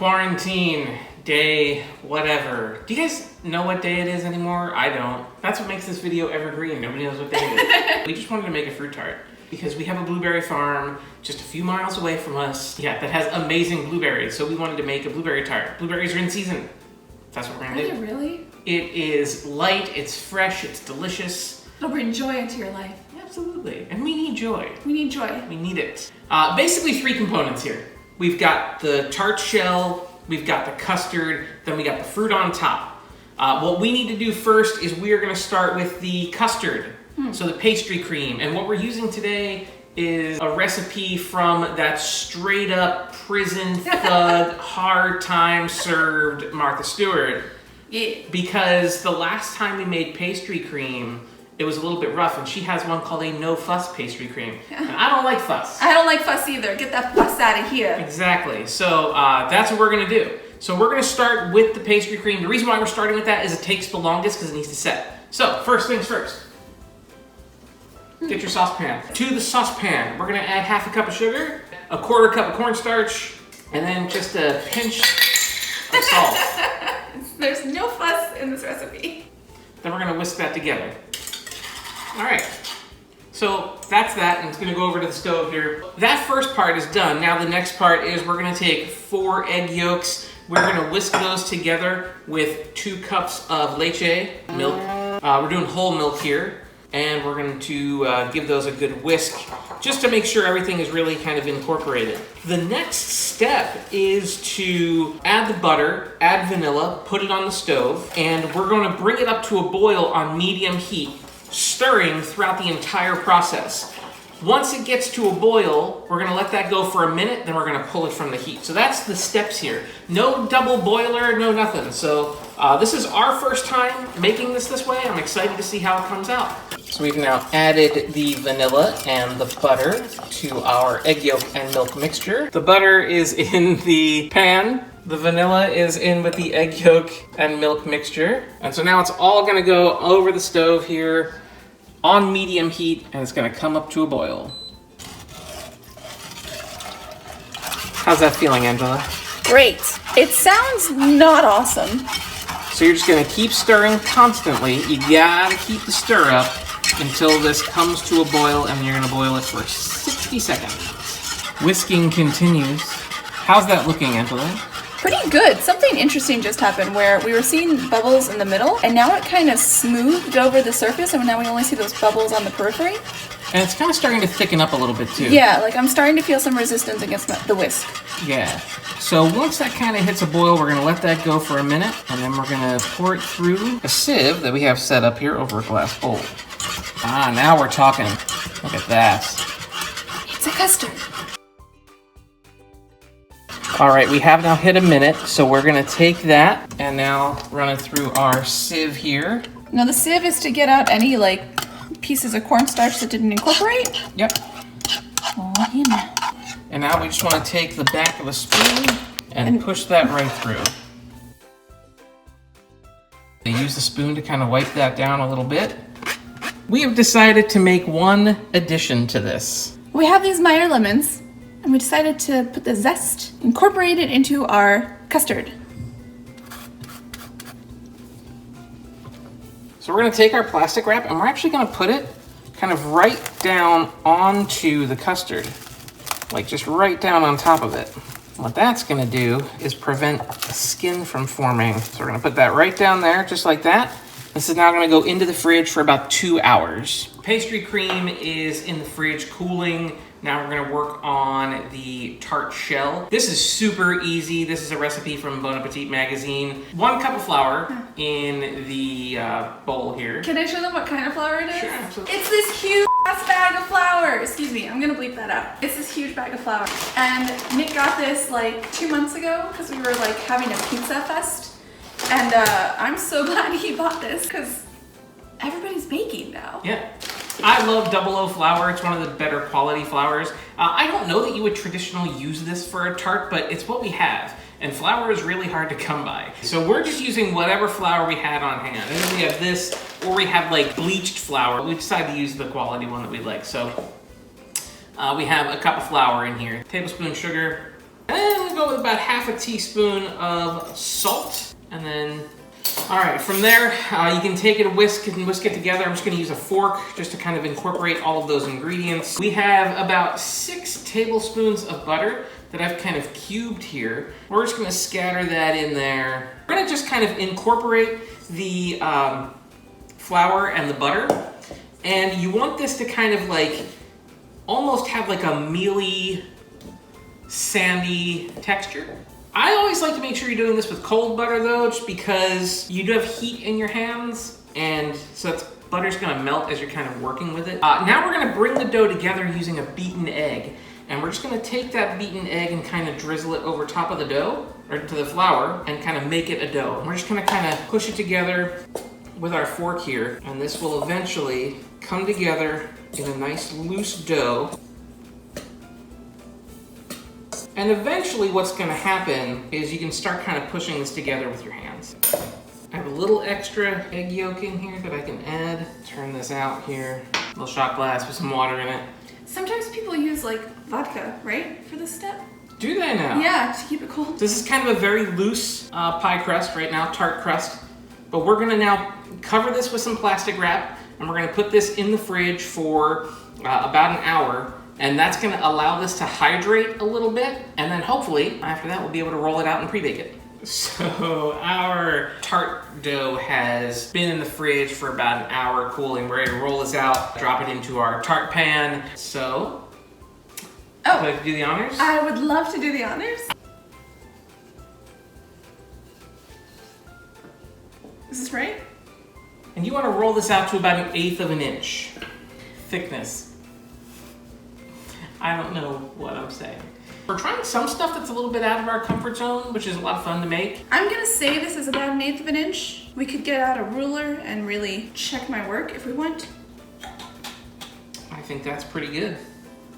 Quarantine day, whatever. Do you guys know what day it is anymore? I don't. That's what makes this video evergreen. Nobody knows what day it is. We just wanted to make a fruit tart because we have a blueberry farm just a few miles away from us. Yeah, that has amazing blueberries. So we wanted to make a blueberry tart. Blueberries are in season. That's what we're gonna do. Are they really? It is light, it's fresh, it's delicious. It'll bring joy into your life. Absolutely. And we need joy. We need joy. We need it. Basically 3 components here. We've got the tart shell, we've got the custard, then we got the fruit on top. What we need to do first is we are going to start with the custard, so the pastry cream. And what we're using today is a recipe from that straight up prison thug, hard time served Martha Stewart. Yeah. Because the last time we made pastry cream, it was a little bit rough, and she has one called a no fuss pastry cream. And I don't like fuss. I don't like fuss either. Get that fuss out of here. Exactly. So that's what we're gonna do. So we're gonna start with the pastry cream. The reason why we're starting with that is it takes the longest because it needs to set. So first things first. Get your saucepan. To the saucepan, we're gonna add half a cup of sugar, a quarter cup of cornstarch, and then just a pinch of salt. There's no fuss in this recipe. Then we're gonna whisk that together. All right, so that's that, and it's gonna go over to the stove here. That first part is done. Now the next part is we're gonna take 4 egg yolks. We're gonna whisk those together with 2 cups of leche, milk. We're doing whole milk here, and we're going to give those a good whisk, just to make sure everything is really kind of incorporated. The next step is to add the butter, add vanilla, put it on the stove, and we're gonna bring it up to a boil on medium heat, stirring throughout the entire process. Once it gets to a boil, we're gonna let that go for a minute, then we're gonna pull it from the heat. So that's the steps here. No double boiler, no nothing. So this is our first time making this way. I'm excited to see how it comes out. So we've now added the vanilla and the butter to our egg yolk and milk mixture. The butter is in the pan. The vanilla is in with the egg yolk and milk mixture. And so now it's all gonna go over the stove here on medium heat, and it's gonna come up to a boil. How's that feeling, Angela? Great. It sounds not awesome. So you're just gonna keep stirring constantly. You gotta keep the stir up until this comes to a boil, and you're gonna boil it for 60 seconds. Whisking continues. How's that looking, Angela? Pretty good. Something interesting just happened where we were seeing bubbles in the middle, and now it kind of smoothed over the surface, and now we only see those bubbles on the periphery. And it's kind of starting to thicken up a little bit too. Yeah, like I'm starting to feel some resistance against the whisk. Yeah. So once that kind of hits a boil, we're gonna let that go for a minute, and then we're gonna pour it through a sieve that we have set up here over a glass bowl. Ah, now we're talking. Look at that. It's a custard. All right, we have now hit a minute, so we're gonna take that and now run it through our sieve here. Now the sieve is to get out any like pieces of cornstarch that didn't incorporate. Yep. Oh, you know. And now we just wanna take the back of a spoon and push that right through. Use the spoon to kind of wipe that down a little bit. We have decided to make one addition to this. We have these minor lemons, and we decided to put the zest, incorporate it into our custard. So we're gonna take our plastic wrap and we're actually gonna put it kind of right down onto the custard. Like just right down on top of it. What that's gonna do is prevent the skin from forming. So we're gonna put that right down there, just like that. This is now gonna go into the fridge for about 2 hours. Pastry cream is in the fridge cooling. Now we're gonna work on the tart shell. This is super easy. This is a recipe from Bon Appetit magazine. 1 cup of flour in the bowl here. Can I show them what kind of flour it is? Sure, absolutely. It's this huge ass bag of flour. Excuse me, I'm gonna bleep that out. It's this huge bag of flour. And Nick got this like 2 months ago because we were like having a pizza fest. And I'm so glad he bought this because everybody's baking now. Yeah. I love 00 flour. It's one of the better quality flours. I don't know that you would traditionally use this for a tart, but it's what we have. And flour is really hard to come by. So we're just using whatever flour we had on hand. And then we have this, or we have like bleached flour. We decided to use the quality one that we like. So we have a cup of flour in here, tablespoon sugar, and we go with about half a teaspoon of salt. And then, all right, from there, you can take it and whisk it together. I'm just gonna use a fork just to kind of incorporate all of those ingredients. We have about 6 tablespoons of butter that I've kind of cubed here. We're just gonna scatter that in there. We're gonna just kind of incorporate the flour and the butter. And you want this to kind of like, almost have like a mealy, sandy texture. I always like to make sure you're doing this with cold butter though, just because you do have heat in your hands, and so butter's gonna melt as you're kind of working with it. Now we're gonna bring the dough together using a beaten egg. And we're just gonna take that beaten egg and kind of drizzle it over top of the dough, or to the flour, and kind of make it a dough. And we're just gonna kind of push it together with our fork here, and this will eventually come together in a nice loose dough. And eventually what's gonna happen is you can start kind of pushing this together with your hands. I have a little extra egg yolk in here that I can add. Turn this out here. A little shot glass with some water in it. Sometimes people use like vodka, right, for this step? Do they now? Yeah, to keep it cold. This is kind of a very loose pie crust right now, tart crust. But we're gonna now cover this with some plastic wrap, and we're gonna put this in the fridge for about an hour. And that's gonna allow this to hydrate a little bit, and then hopefully, after that, we'll be able to roll it out and pre-bake it. So our tart dough has been in the fridge for about an hour cooling. We're ready to roll this out, drop it into our tart pan. So, would you like to do the honors? I would love to do the honors. Is this right? And you wanna roll this out to about 1/8 of an inch thickness. I don't know what I'm saying. We're trying some stuff that's a little bit out of our comfort zone, which is a lot of fun to make. I'm gonna say this is about 1/8 of an inch. We could get out a ruler and really check my work if we want. I think that's pretty good.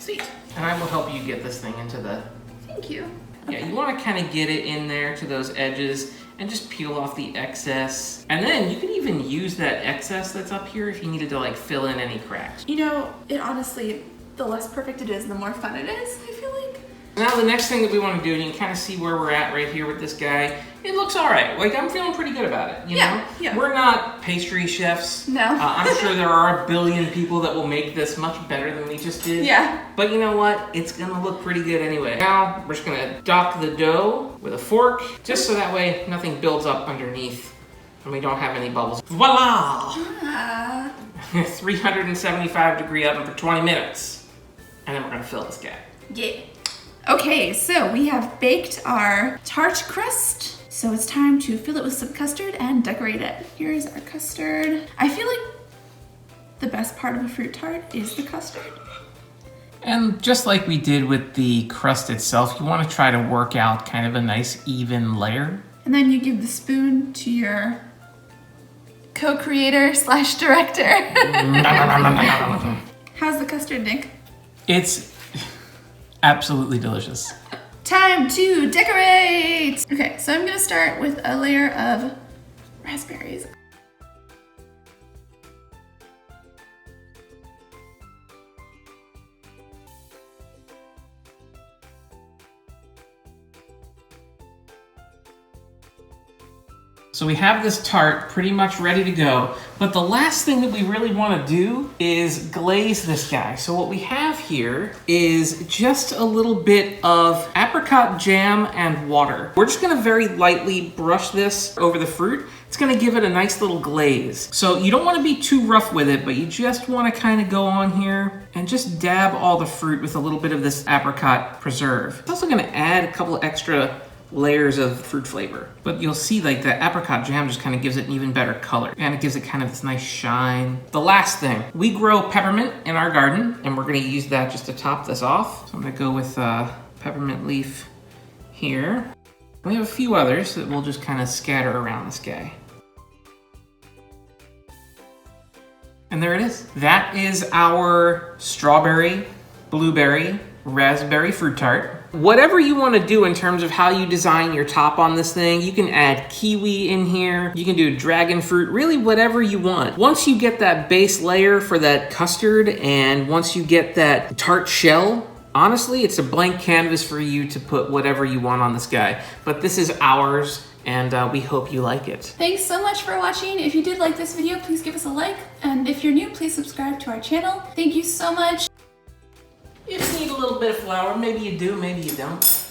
Sweet. And I will help you get this thing into the... Thank you. Yeah, you wanna kinda get it in there to those edges and just peel off the excess. And then you can even use that excess that's up here if you needed to like fill in any cracks. You know, it honestly, the less perfect it is, the more fun it is, I feel like. Now the next thing that we want to do, and you can kind of see where we're at right here with this guy, it looks all right. Like I'm feeling pretty good about it, you know? Yeah. We're not pastry chefs. No. I'm sure there are a billion people that will make this much better than we just did. Yeah. But you know what? It's gonna look pretty good anyway. Now we're just gonna dock the dough with a fork, just so that way nothing builds up underneath and we don't have any bubbles. Voila! 375-degree oven for 20 minutes. And then we're gonna fill this guy. Yeah. Okay, so we have baked our tart crust. So it's time to fill it with some custard and decorate it. Here's our custard. I feel like the best part of a fruit tart is the custard. And just like we did with the crust itself, you want to try to work out kind of a nice even layer. And then you give the spoon to your co-creator slash director. How's the custard, Nick? It's absolutely delicious. Time to decorate! Okay, so I'm gonna start with a layer of raspberries. So we have this tart pretty much ready to go, but the last thing that we really want to do is glaze this guy. So what we have here is just a little bit of apricot jam and water. We're just going to very lightly brush this over the fruit. It's going to give it a nice little glaze. So you don't want to be too rough with it, but you just want to kind of go on here and just dab all the fruit with a little bit of this apricot preserve. It's also going to add a couple extra layers of fruit flavor. But you'll see like the apricot jam just kind of gives it an even better color, and it gives it kind of this nice shine. The last thing, we grow peppermint in our garden, and we're gonna use that just to top this off. So I'm gonna go with peppermint leaf here. We have a few others that we'll just kind of scatter around this guy. And there it is. That is our strawberry, blueberry, raspberry fruit tart. Whatever you want to do in terms of how you design your top on this thing, you can add kiwi in here, you can do dragon fruit, really whatever you want. Once you get that base layer for that custard, and once you get that tart shell honestly, it's a blank canvas for you to put whatever you want on this guy. But this is ours, and we hope you like it. Thanks so much for watching. If you did like this video, please give us a like. And if you're new, please subscribe to our channel. Thank you so much. You just need a little bit of flour. Maybe you do, maybe you don't.